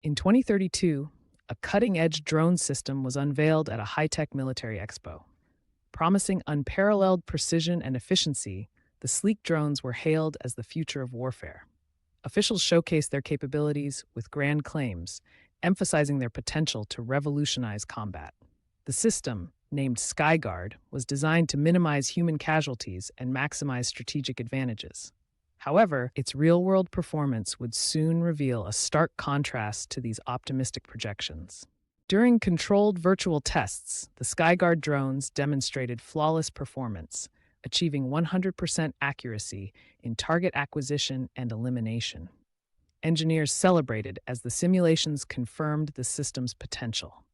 In 2032, a cutting-edge drone system was unveiled at a high-tech military expo. Promising unparalleled precision and efficiency, the sleek drones were hailed as the future of warfare. Officials showcased their capabilities with grand claims, emphasizing their potential to revolutionize combat. The system, named SkyGuard, was designed to minimize human casualties and maximize strategic advantages. However, its real-world performance would soon reveal a stark contrast to these optimistic projections. During controlled virtual tests, the SkyGuard drones demonstrated flawless performance, achieving 100% accuracy in target acquisition and elimination. Engineers celebrated as the simulations confirmed the system's potential.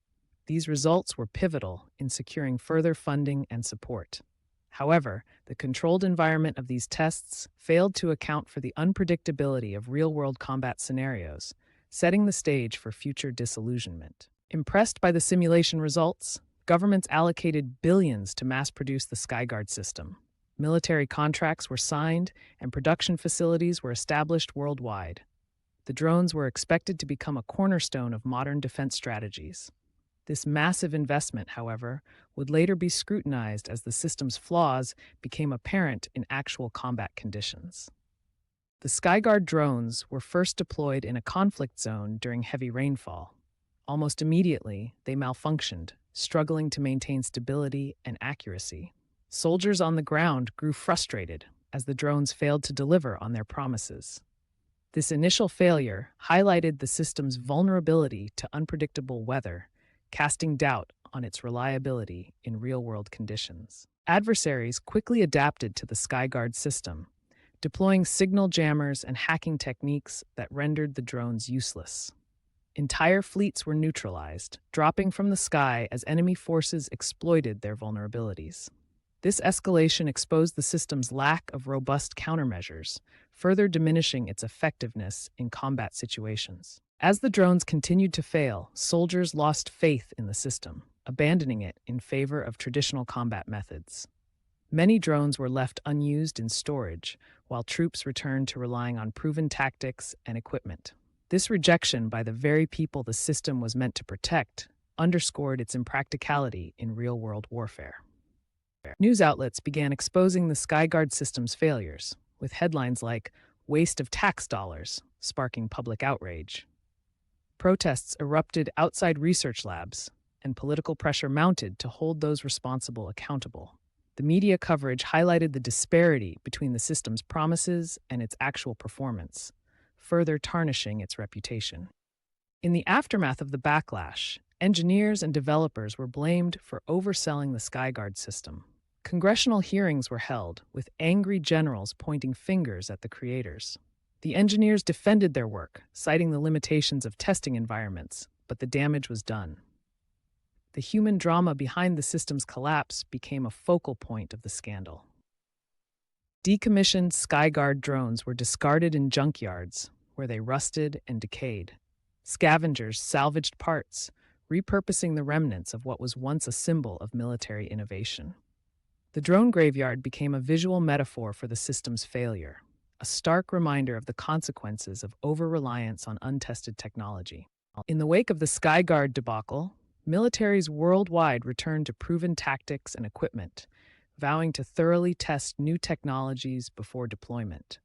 These results were pivotal in securing further funding and support. However, the controlled environment of these tests failed to account for the unpredictability of real-world combat scenarios, setting the stage for future disillusionment. Impressed by the simulation results, governments allocated billions to mass-produce the SkyGuard system. Military contracts were signed, and production facilities were established worldwide. The drones were expected to become a cornerstone of modern defense strategies. This massive investment, however, would later be scrutinized as the system's flaws became apparent in actual combat conditions. The SkyGuard drones were first deployed in a conflict zone during heavy rainfall. Almost immediately, they malfunctioned, struggling to maintain stability and accuracy. Soldiers on the ground grew frustrated as the drones failed to deliver on their promises. This initial failure highlighted the system's vulnerability to unpredictable weather, casting doubt on its reliability in real-world conditions. Adversaries quickly adapted to the SkyGuard system, deploying signal jammers and hacking techniques that rendered the drones useless. Entire fleets were neutralized, dropping from the sky as enemy forces exploited their vulnerabilities. This escalation exposed the system's lack of robust countermeasures, further diminishing its effectiveness in combat situations. As the drones continued to fail, soldiers lost faith in the system, abandoning it in favor of traditional combat methods. Many drones were left unused in storage, while troops returned to relying on proven tactics and equipment. This rejection by the very people the system was meant to protect underscored its impracticality in real-world warfare. News outlets began exposing the SkyGuard system's failures, with headlines like "Waste of Tax Dollars," sparking public outrage. Protests erupted outside research labs, and political pressure mounted to hold those responsible accountable. The media coverage highlighted the disparity between the system's promises and its actual performance, further tarnishing its reputation. In the aftermath of the backlash, engineers and developers were blamed for overselling the SkyGuard system. Congressional hearings were held, with angry generals pointing fingers at the creators. The engineers defended their work, citing the limitations of testing environments, but the damage was done. The human drama behind the system's collapse became a focal point of the scandal. Decommissioned SkyGuard drones were discarded in junkyards, where they rusted and decayed. Scavengers salvaged parts, repurposing the remnants of what was once a symbol of military innovation. The drone graveyard became a visual metaphor for the system's failure, a stark reminder of the consequences of over-reliance on untested technology. In the wake of the SkyGuard debacle, militaries worldwide returned to proven tactics and equipment, vowing to thoroughly test new technologies before deployment.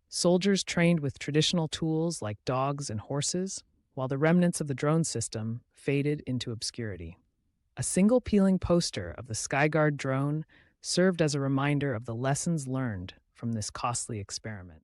Soldiers trained with traditional tools like dogs and horses, while the remnants of the drone system faded into obscurity. A single peeling poster of the SkyGuard drone served as a reminder of the lessons learned from this costly experiment.